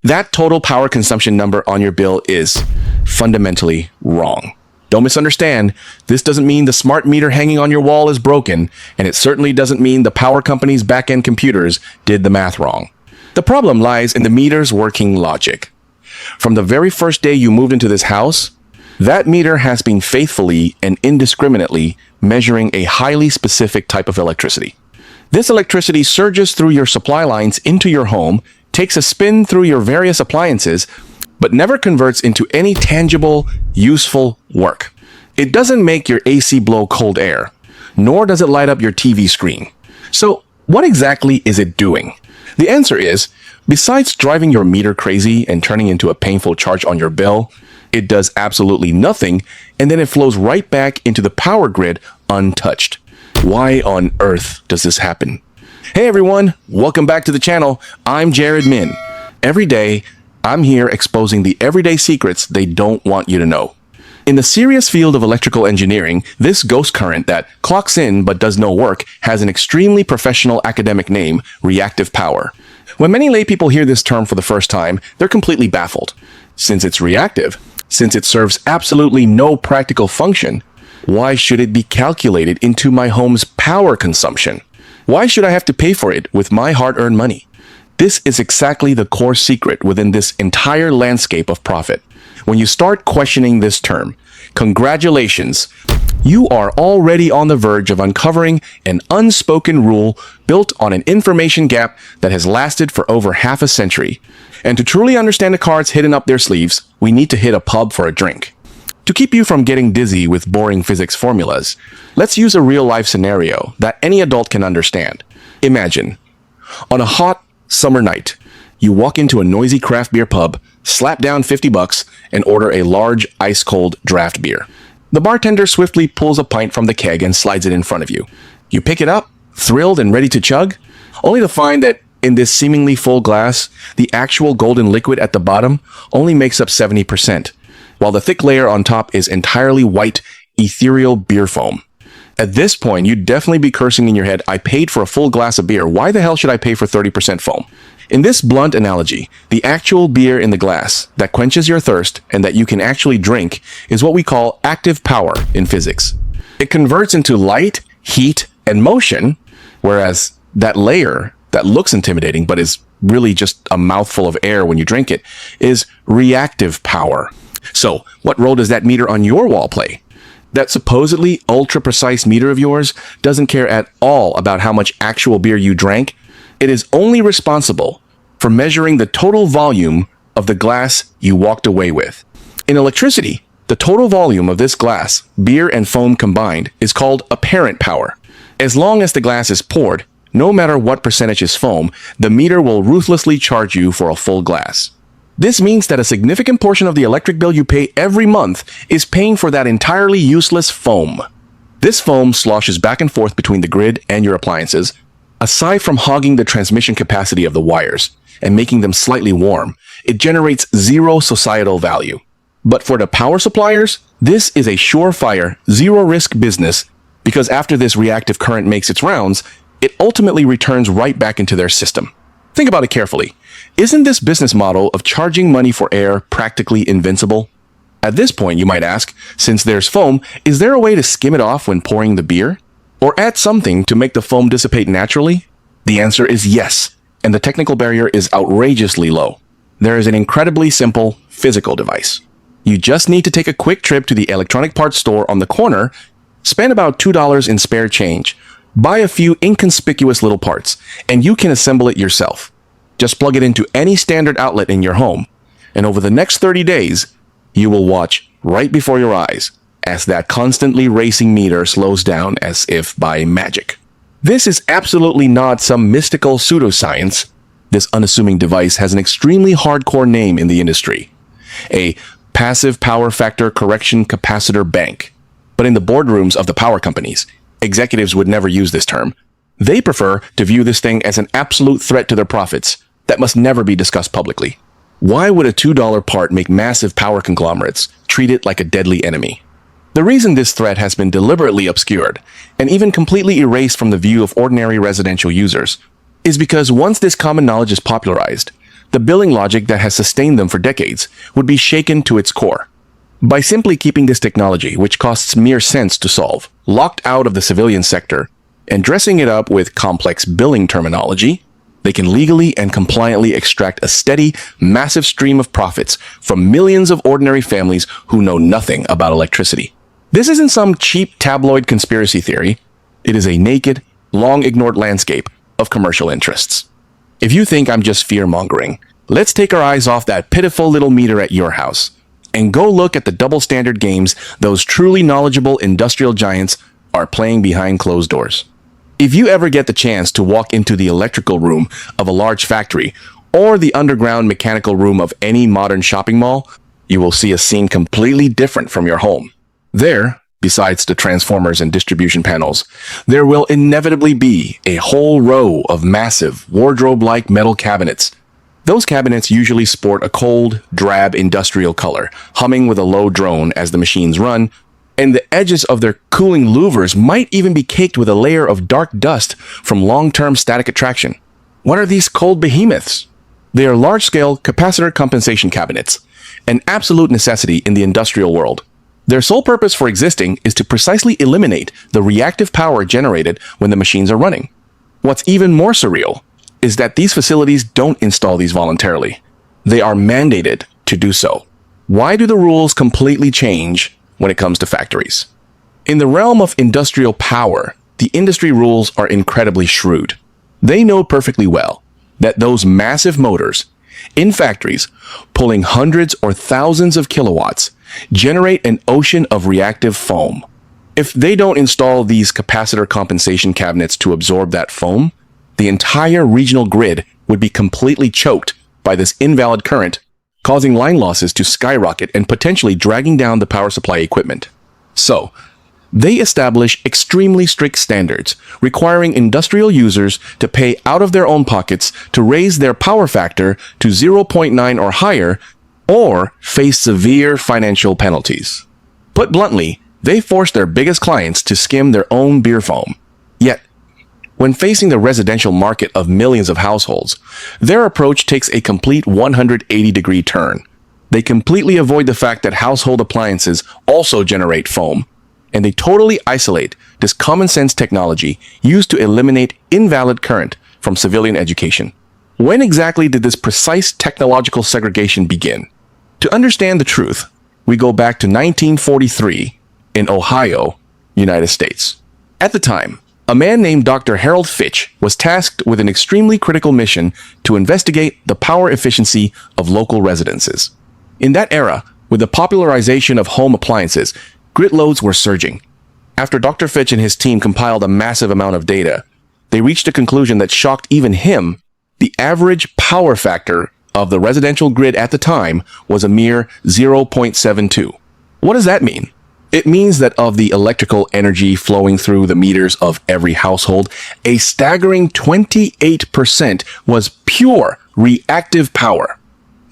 That total power consumption number on your bill is fundamentally wrong. Don't misunderstand, this doesn't mean the smart meter hanging on your wall is broken, and it certainly doesn't mean the power company's back-end computers did the math wrong. The problem lies in the meter's working logic. From the very first day you moved into this house, that meter has been faithfully and indiscriminately measuring a highly specific type of electricity. This electricity surges through your supply lines into your home, takes a spin through your various appliances, but never converts into any tangible, useful work. It doesn't make your AC blow cold air, nor does it light up your TV screen. So, what exactly is it doing? The answer is, besides driving your meter crazy and turning into a painful charge on your bill, it does absolutely nothing, and then it flows right back into the power grid untouched. Why on earth does this happen? Hey everyone, welcome back to the channel. I'm Jared Min. Every day, I'm here exposing the everyday secrets they don't want you to know. In the serious field of electrical engineering, this ghost current that clocks in but does no work has an extremely professional academic name, reactive power. When many laypeople hear this term for the first time, they're completely baffled. Since it's reactive, since it serves absolutely no practical function, why should it be calculated into my home's power consumption? Why should I have to pay for it with my hard-earned money? This is exactly the core secret within this entire landscape of profit. When you start questioning this term, congratulations, you are already on the verge of uncovering an unspoken rule built on an information gap that has lasted for over half a century. And to truly understand the cards hidden up their sleeves, we need to hit a pub for a drink. To keep you from getting dizzy with boring physics formulas, let's use a real-life scenario that any adult can understand. Imagine, on a hot summer night, you walk into a noisy craft beer pub, slap down $50, and order a large, ice-cold draft beer. The bartender swiftly pulls a pint from the keg and slides it in front of you. You pick it up, thrilled and ready to chug, only to find that in this seemingly full glass, the actual golden liquid at the bottom only makes up 70%, while the thick layer on top is entirely white, ethereal beer foam. At this point, you'd definitely be cursing in your head, I paid for a full glass of beer, why the hell should I pay for 30% foam? In this blunt analogy, the actual beer in the glass that quenches your thirst and that you can actually drink is what we call active power in physics. It converts into light, heat, and motion, whereas that layer that looks intimidating but is really just a mouthful of air when you drink it is reactive power. So, what role does that meter on your wall play? That supposedly ultra-precise meter of yours doesn't care at all about how much actual beer you drank. It is only responsible for measuring the total volume of the glass you walked away with. In electricity, the total volume of this glass, beer and foam combined, is called apparent power. As long as the glass is poured, no matter what percentage is foam, the meter will ruthlessly charge you for a full glass. This means that a significant portion of the electric bill you pay every month is paying for that entirely useless foam. This foam sloshes back and forth between the grid and your appliances. Aside from hogging the transmission capacity of the wires and making them slightly warm, it generates zero societal value. But for the power suppliers, this is a surefire, zero-risk business because after this reactive current makes its rounds, it ultimately returns right back into their system. Think about it carefully. Isn't this business model of charging money for air practically invincible? At this point, you might ask, since there's foam, is there a way to skim it off when pouring the beer? Or add something to make the foam dissipate naturally? The answer is yes, and the technical barrier is outrageously low. There is an incredibly simple physical device. You just need to take a quick trip to the electronic parts store on the corner, spend about $2 in spare change, buy a few inconspicuous little parts, and you can assemble it yourself. Just plug it into any standard outlet in your home, and over the next 30 days, you will watch right before your eyes as that constantly racing meter slows down as if by magic. This is absolutely not some mystical pseudoscience. This unassuming device has an extremely hardcore name in the industry, a passive power factor correction capacitor bank. But in the boardrooms of the power companies, executives would never use this term. They prefer to view this thing as an absolute threat to their profits that must never be discussed publicly. Why would a $2 part make massive power conglomerates treat it like a deadly enemy? The reason this threat has been deliberately obscured, and even completely erased from the view of ordinary residential users, is because once this common knowledge is popularized, The billing logic that has sustained them for decades would be shaken to its core. By simply keeping this technology, which costs mere cents to solve, locked out of the civilian sector, and dressing it up with complex billing terminology, they can legally and compliantly extract a steady, massive stream of profits from millions of ordinary families who know nothing about electricity. This isn't some cheap tabloid conspiracy theory. It is a naked, long-ignored landscape of commercial interests. If you think I'm just fear-mongering, let's take our eyes off that pitiful little meter at your house and go look at the double standard games those truly knowledgeable industrial giants are playing behind closed doors. If you ever get the chance to walk into the electrical room of a large factory or the underground mechanical room of any modern shopping mall, you will see a scene completely different from your home. There, besides the transformers and distribution panels, there will inevitably be a whole row of massive, wardrobe-like metal cabinets. Those cabinets usually sport a cold, drab industrial color, humming with a low drone as the machines run, and the edges of their cooling louvers might even be caked with a layer of dark dust from long-term static attraction. What are these cold behemoths? They are large-scale capacitor compensation cabinets, an absolute necessity in the industrial world. Their sole purpose for existing is to precisely eliminate the reactive power generated when the machines are running. What's even more surreal is that these facilities don't install these voluntarily. They are mandated to do so. Why do the rules completely change when it comes to factories? In the realm of industrial power, the industry rules are incredibly shrewd. They know perfectly well that those massive motors in factories pulling hundreds or thousands of kilowatts generate an ocean of reactive foam. If they don't install these capacitor compensation cabinets to absorb that foam, the entire regional grid would be completely choked by this invalid current, causing line losses to skyrocket and potentially dragging down the power supply equipment. So, they establish extremely strict standards, requiring industrial users to pay out of their own pockets to raise their power factor to 0.9 or higher, or face severe financial penalties. Put bluntly, they force their biggest clients to skim their own beer foam. Yet, when facing the residential market of millions of households, their approach takes a complete 180-degree turn. They completely avoid the fact that household appliances also generate foam, and they totally isolate this common-sense technology used to eliminate invalid current from civilian education. When exactly did this precise technological segregation begin? To understand the truth, we go back to 1943 in Ohio, United States. At the time, a man named Dr. Harold Fitch was tasked with an extremely critical mission to investigate the power efficiency of local residences. In that era, with the popularization of home appliances, grid loads were surging. After Dr. Fitch and his team compiled a massive amount of data, they reached a conclusion that shocked even him. The average power factor of the residential grid at the time was a mere 0.72. What does that mean? It means that of the electrical energy flowing through the meters of every household, a staggering 28% was pure reactive power.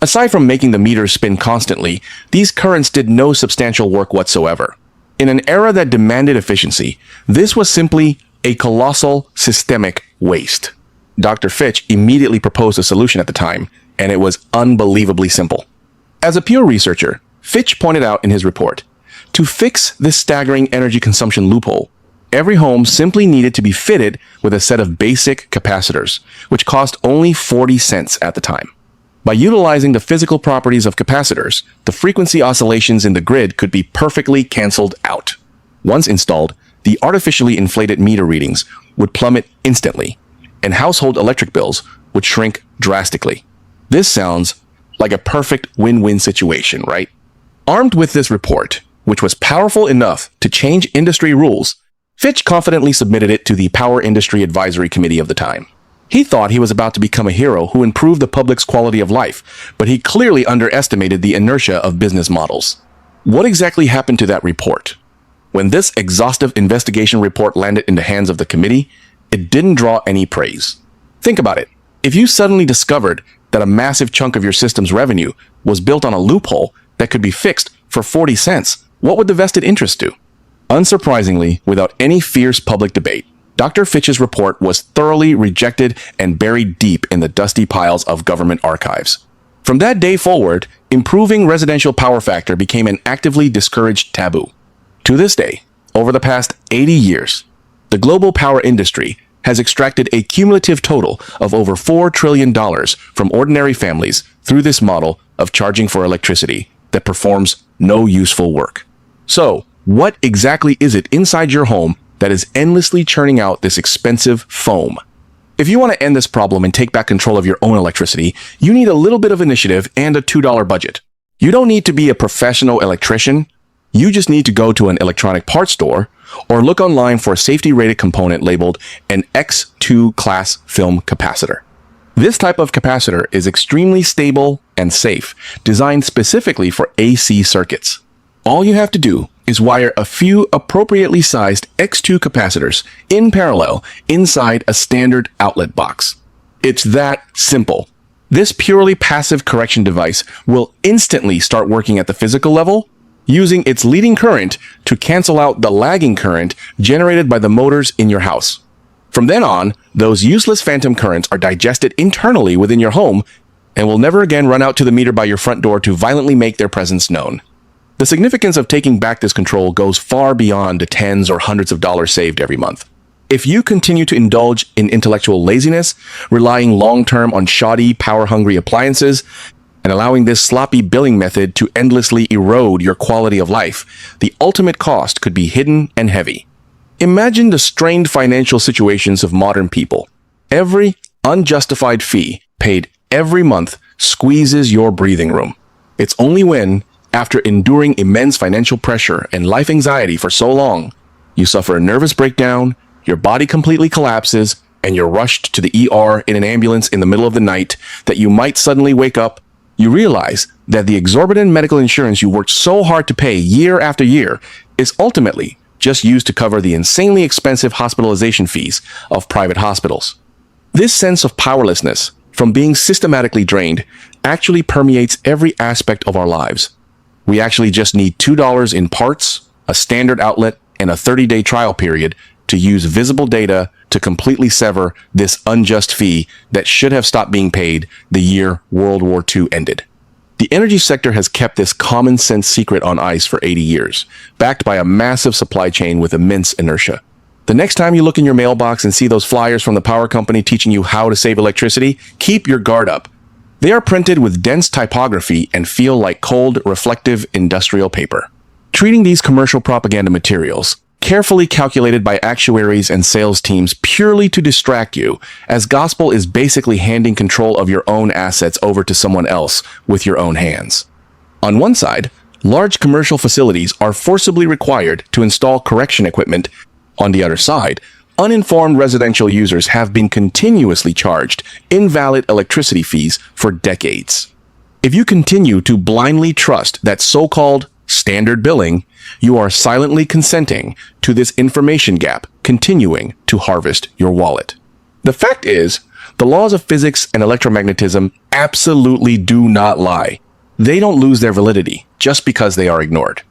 Aside from making the meters spin constantly, these currents did no substantial work whatsoever. In an era that demanded efficiency, this was simply a colossal systemic waste. Dr. Fitch immediately proposed a solution at the time, and it was unbelievably simple. As a pure researcher, Fitch pointed out in his report, to fix this staggering energy consumption loophole, every home simply needed to be fitted with a set of basic capacitors, which cost only 40 cents at the time. By utilizing the physical properties of capacitors, the frequency oscillations in the grid could be perfectly canceled out. Once installed, the artificially inflated meter readings would plummet instantly, and household electric bills would shrink drastically. This sounds like a perfect win-win situation, right? Armed with this report, which was powerful enough to change industry rules, Fitch confidently submitted it to the Power Industry Advisory Committee of the time. He thought he was about to become a hero who improved the public's quality of life, but he clearly underestimated the inertia of business models. What exactly happened to that report? When this exhaustive investigation report landed in the hands of the committee, it didn't draw any praise. Think about it. If you suddenly discovered that a massive chunk of your system's revenue was built on a loophole that could be fixed for 40 cents, what would the vested interest do? Unsurprisingly, without any fierce public debate, Dr. Fitch's report was thoroughly rejected and buried deep in the dusty piles of government archives. From that day forward, improving residential power factor became an actively discouraged taboo. To this day, over the past 80 years, the global power industry has extracted a cumulative total of over $4 trillion from ordinary families through this model of charging for electricity that performs no useful work. So, what exactly is it inside your home that is endlessly churning out this expensive foam? If you want to end this problem and take back control of your own electricity, you need a little bit of initiative and a $2 budget. You don't need to be a professional electrician. You just need to go to an electronic parts store or look online for a safety-rated component labeled an X2 Class Film Capacitor. This type of capacitor is extremely stable and safe, designed specifically for AC circuits. All you have to do is wire a few appropriately sized X2 capacitors in parallel inside a standard outlet box. It's that simple. This purely passive correction device will instantly start working at the physical level, using its leading current to cancel out the lagging current generated by the motors in your house. From then on, those useless phantom currents are digested internally within your home and will never again run out to the meter by your front door to violently make their presence known. The significance of taking back this control goes far beyond the tens or hundreds of dollars saved every month. If you continue to indulge in intellectual laziness, relying long-term on shoddy, power-hungry appliances, and allowing this sloppy billing method to endlessly erode your quality of life, the ultimate cost could be hidden and heavy. Imagine the strained financial situations of modern people. Every unjustified fee paid every month squeezes your breathing room. It's only when, after enduring immense financial pressure and life anxiety for so long, you suffer a nervous breakdown, your body completely collapses, and you're rushed to the ER in an ambulance in the middle of the night, that you might suddenly wake up. You realize that the exorbitant medical insurance you worked so hard to pay year after year is ultimately just used to cover the insanely expensive hospitalization fees of private hospitals. This sense of powerlessness from being systematically drained actually permeates every aspect of our lives. We actually just need $2 in parts, a standard outlet, and a 30-day trial period to use visible data to completely sever this unjust fee that should have stopped being paid the year World War II ended. The energy sector has kept this common sense secret on ice for 80 years, backed by a massive supply chain with immense inertia. The next time you look in your mailbox and see those flyers from the power company teaching you how to save electricity, keep your guard up. They are printed with dense typography and feel like cold, reflective industrial paper. Treating these commercial propaganda materials, carefully calculated by actuaries and sales teams purely to distract you, as gospel is basically handing control of your own assets over to someone else with your own hands. On one side, large commercial facilities are forcibly required to install correction equipment. On the other side, uninformed residential users have been continuously charged invalid electricity fees for decades. If you continue to blindly trust that so-called standard billing, you are silently consenting to this information gap continuing to harvest your wallet. The fact is, the laws of physics and electromagnetism absolutely do not lie. They don't lose their validity just because they are ignored.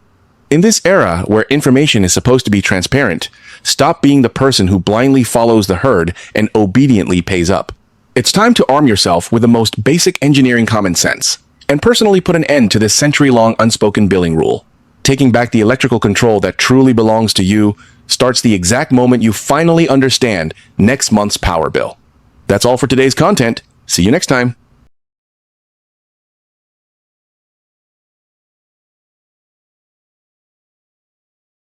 In this era where information is supposed to be transparent, stop being the person who blindly follows the herd and obediently pays up. It's time to arm yourself with the most basic engineering common sense and personally put an end to this century-long unspoken billing rule. Taking back the electrical control that truly belongs to you starts the exact moment you finally understand next month's power bill. That's all for today's content. See you next time.